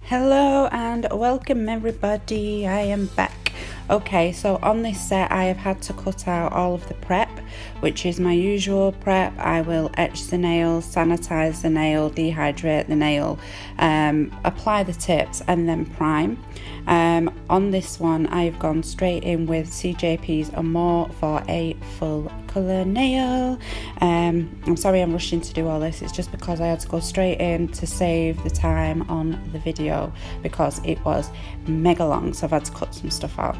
Hello and welcome everybody, I am back. Okay, so on this set I have had to cut out all of the prep, which is my usual prep. I will etch the nail, sanitize the nail, dehydrate the nail, apply the tips and then prime. On this one I've gone straight in with CJP's Amor for a full colour nail. I'm sorry I'm rushing to do all this, it's just because I had to go straight in to save the time on the video because it was mega long, so I've had to cut some stuff out.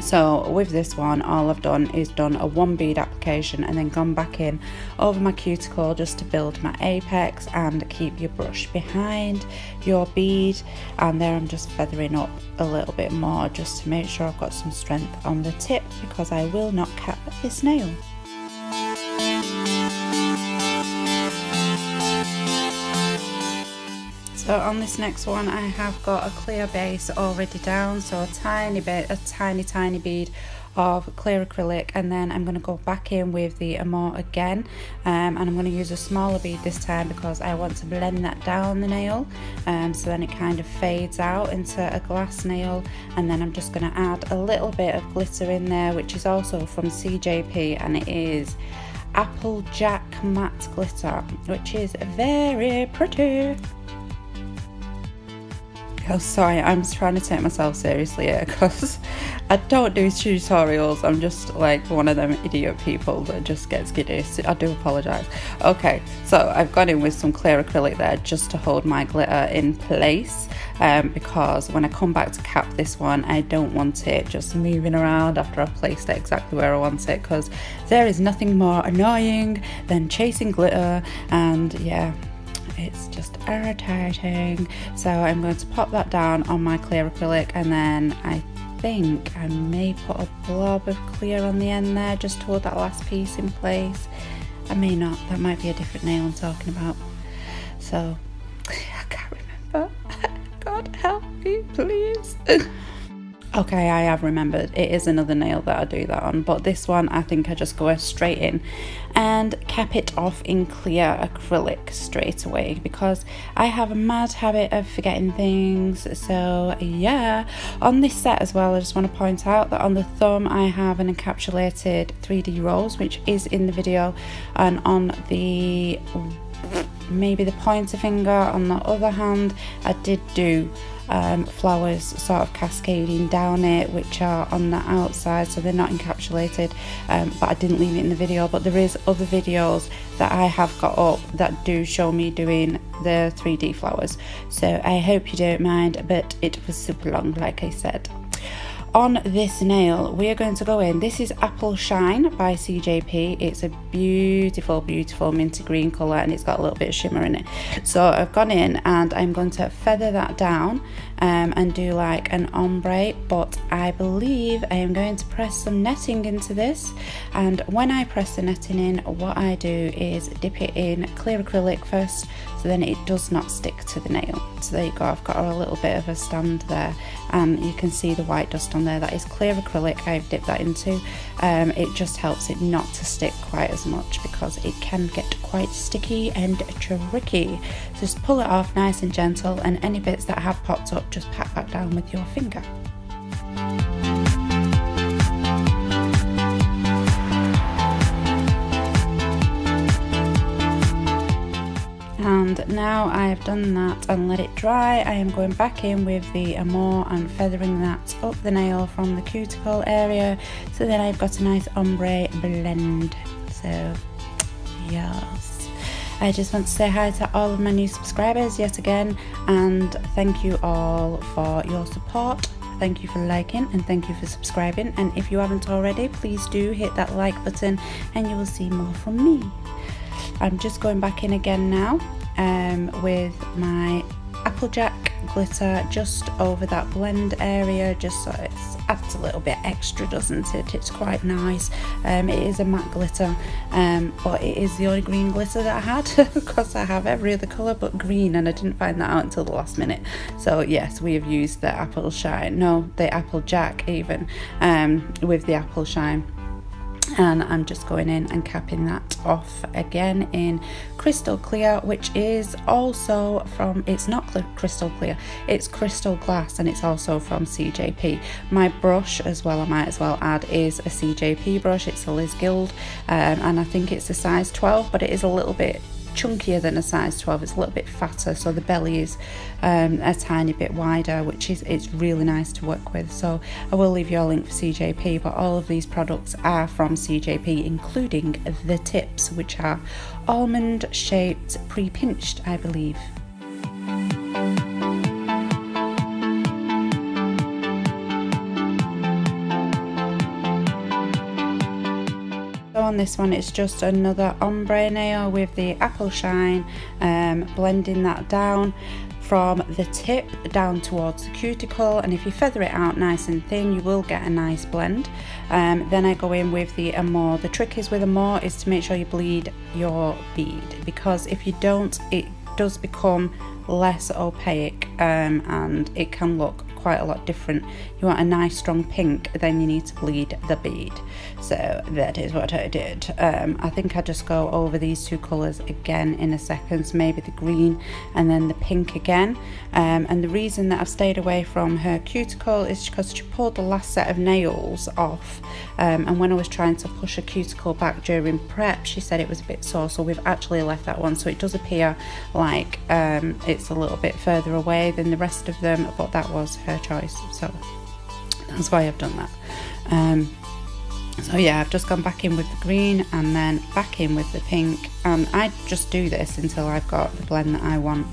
So with this one, all I've done is done a 1 bead application and then gone back in over my cuticle just to build my apex and keep your brush behind your bead. And there I'm just feathering up a little bit more just to make sure I've got some strength on the tip because I will not cap this nail. So on this next one I have got a clear base already down, so a tiny bead of clear acrylic, and then I'm going to go back in with the Amor again, and I'm going to use a smaller bead this time because I want to blend that down the nail, so then it kind of fades out into a glass nail. And then I'm just going to add a little bit of glitter in there, which is also from CJP, and it is Applejack matte glitter, which is very pretty. Oh, sorry, I'm trying to take myself seriously here because I don't do tutorials. I'm just like one of them idiot people that just gets giddy. So I do apologise. Okay, so I've gone in with some clear acrylic there just to hold my glitter in place, because when I come back to cap this one, I don't want it just moving around after I've placed it exactly where I want it, because there is nothing more annoying than chasing glitter, and yeah, it's just irritating. So I'm going to pop that down on my clear acrylic, and then I think I may put a blob of clear on the end there just to hold that last piece in place. I may not, that might be a different nail I'm talking about, so I can't remember. God help me please. Okay, I have remembered, it is another nail that I do that on, but this one I think I just go straight in and cap it off in clear acrylic straight away because I have a mad habit of forgetting things. So yeah, on this set as well, I just want to point out that on the thumb I have an encapsulated 3D rose, which is in the video, and on the maybe the pointer finger on the other hand I did do flowers sort of cascading down it, which are on the outside, so they're not encapsulated, but I didn't leave it in the video. But there is other videos that I have got up that do show me doing the 3D flowers, so I hope you don't mind, but it was super long like I said. On this nail we are going to go in, this is Apple Shine by CJP. It's a beautiful minty green colour and it's got a little bit of shimmer in it. So I've gone in and I'm going to feather that down and do like an ombre, but I believe I am going to press some netting into this. And when I press the netting in, what I do is dip it in clear acrylic first, so then it does not stick to the nail. So there you go, I've got a little bit of a stand there and you can see the white dust on there. That is clear acrylic I've dipped that into. It just helps it not to stick quite as much because it can get quite sticky and tricky. So just pull it off nice and gentle, and any bits that have popped up just pat back down with your finger. And now I have done that and let it dry, I am going back in with the Amor and feathering that up the nail from the cuticle area, so then I've got a nice ombre blend. So yes, I just want to say hi to all of my new subscribers yet again, and thank you all for your support. Thank you for liking and thank you for subscribing, and if you haven't already, please do hit that like button and you will see more from me. I'm just going back in again now with my Applejack glitter just over that blend area, just so it adds a little bit extra, doesn't it? It's quite nice. It is a matte glitter, but it is the only green glitter that I had because I have every other colour but green, and I didn't find that out until the last minute. So yes, we have used the apple shine, no, the apple jack even, with the apple shine. And I'm just going in and capping that off again in crystal clear, which is also from, it's not crystal clear, it's crystal glass, and it's also from CJP. My brush as well, I might as well add, is a CJP brush. It's a Liz Guild, and I think it's a size 12, but it is a little bit chunkier than a size 12. It's a little bit fatter, so the belly is a tiny bit wider, which is, it's really nice to work with. So I will leave you a link for CJP, but all of these products are from CJP, including the tips, which are almond shaped, pre-pinched, I believe. On this one, it's just another ombre nail with the apple shine, blending that down from the tip down towards the cuticle, and if you feather it out nice and thin, you will get a nice blend. Then I go in with the Amor. The trick is with Amor is to make sure you bleed your bead, because if you don't, it does become less opaque, and it can look quite a lot different. You want a nice strong pink, then you need to bleed the bead. So that is what I did. I think I just go over these two colours again in a second, so maybe the green and then the pink again. And the reason that I've stayed away from her cuticle is because she pulled the last set of nails off, and when I was trying to push her cuticle back during prep, she said it was a bit sore, so we've actually left that one. So it does appear like it's a little bit further away than the rest of them, but that was her choice, so that's why I've done that. So yeah, I've just gone back in with the green and then back in with the pink, and I just do this until I've got the blend that I want.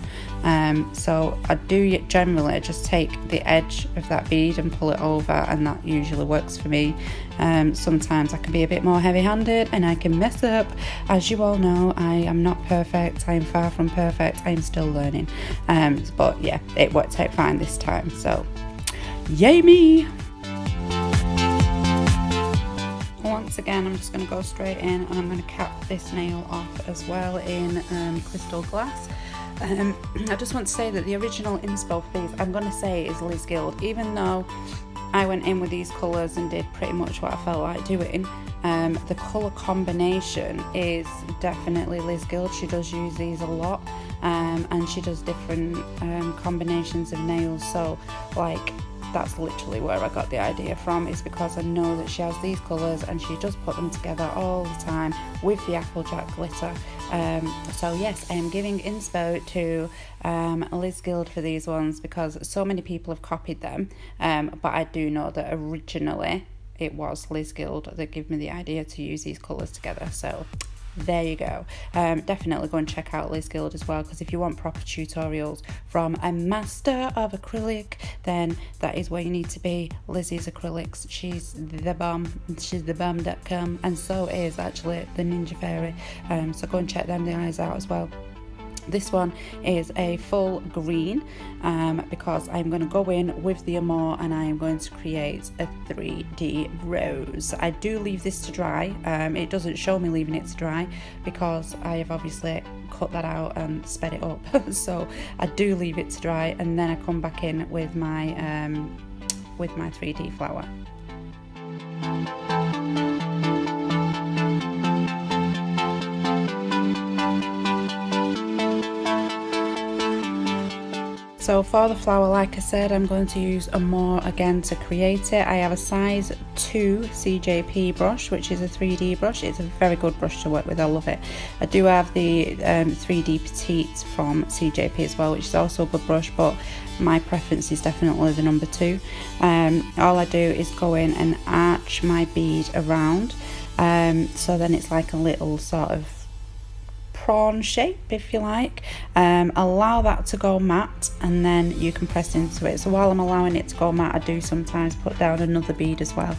So I do generally just take the edge of that bead and pull it over, and that usually works for me. Sometimes I can be a bit more heavy-handed and I can mess up. As you all know, I am not perfect. I am far from perfect. I am still learning. But yeah, it worked out fine this time, so yay me! Once again, I'm just going to go straight in and I'm going to cap this nail off as well in crystal glass. I just want to say that the original inspo for these, I'm going to say, is Liz Guild. Even though I went in with these colours and did pretty much what I felt like doing, the colour combination is definitely Liz Guild. She does use these a lot, and she does different combinations of nails, so like that's literally where I got the idea from, is because I know that she has these colours and she does put them together all the time with the Applejack glitter. So yes, I am giving inspo to Liz Guild for these ones because so many people have copied them, but I do know that originally it was Liz Guild that gave me the idea to use these colours together. So there you go. Definitely go and check out Liz Guild as well, because if you want proper tutorials from a master of acrylic, then that is where you need to be. Lizzie's Acrylics, she's the bomb. She's the bomb.com, and so is actually the Ninja Fairy. So go and check them guys out as well. This one is a full green, because I'm going to go in with the Amor and I am going to create a 3D rose. I do leave this to dry. It doesn't show me leaving it to dry because I have obviously cut that out and sped it up. So I do leave it to dry, and then I come back in with my 3D flower. So for the flower, like I said, I'm going to use Amor again to create it. I have a size 2 CJP brush, which is a 3D brush. It's a very good brush to work with, I love it. I do have the 3D Petite from CJP as well, which is also a good brush, but my preference is definitely the number 2. All I do is go in and arch my bead around, so then it's like a little sort of prawn shape, if you like. Allow that to go matte, and then you can press into it. So while I'm allowing it to go matte, I do sometimes put down another bead as well,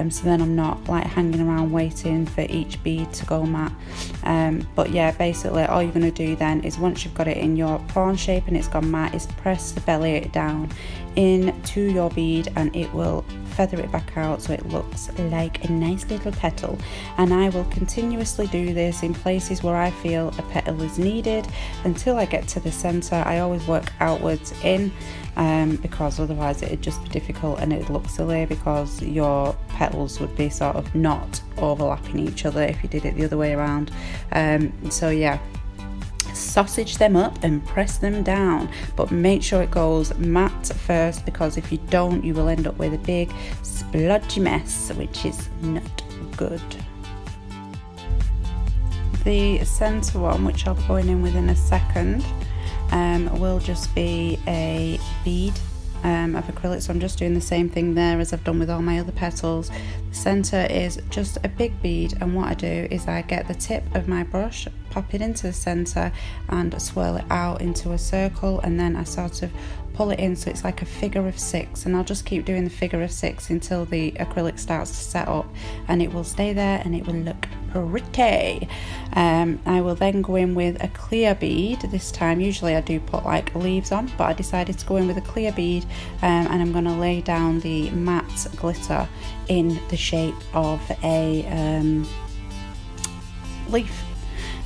so then I'm not like hanging around waiting for each bead to go matte. But yeah, basically all you're going to do then is, once you've got it in your prawn shape and it's gone matte, is press the belly down into your bead, and it will feather it back out so it looks like a nice little petal. And I will continuously do this in places where I feel a petal is needed until I get to the center. I always work outwards in, because otherwise it'd just be difficult and it'd look silly, because your petals would be sort of not overlapping each other if you did it the other way around. So yeah, sausage them up and press them down, but make sure it goes matte first, because if you don't, you will end up with a big splodgy mess, which is not good. The center one, which I'll be going in with in a second, will just be a bead of acrylic. So I'm just doing the same thing there as I've done with all my other petals. The center is just a big bead, and what I do is I get the tip of my brush, pop it into the center and swirl it out into a circle, and then I sort of pull it in so it's like a figure of 6, and I'll just keep doing the figure of 6 until the acrylic starts to set up, and it will stay there and it will look pretty. I will then go in with a clear bead this time. Usually I do put like leaves on, but I decided to go in with a clear bead, and I'm going to lay down the matte glitter in the shape of a leaf.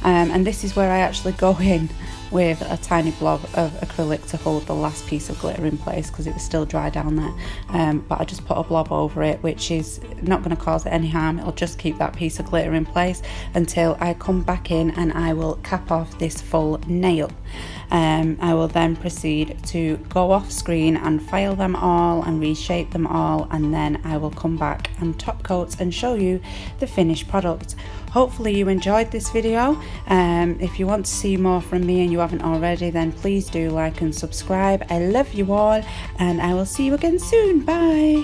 And this is where I actually go in with a tiny blob of acrylic to hold the last piece of glitter in place, because it was still dry down there, but I just put a blob over it, which is not going to cause it any harm. It'll just keep that piece of glitter in place until I come back in and I will cap off this full nail. I will then proceed to go off screen and file them all and reshape them all, and then I will come back and top coat and show you the finished product. Hopefully you enjoyed this video. If you want to see more from me and you haven't already, then please do like and subscribe. I love you all, and I will see you again soon. Bye.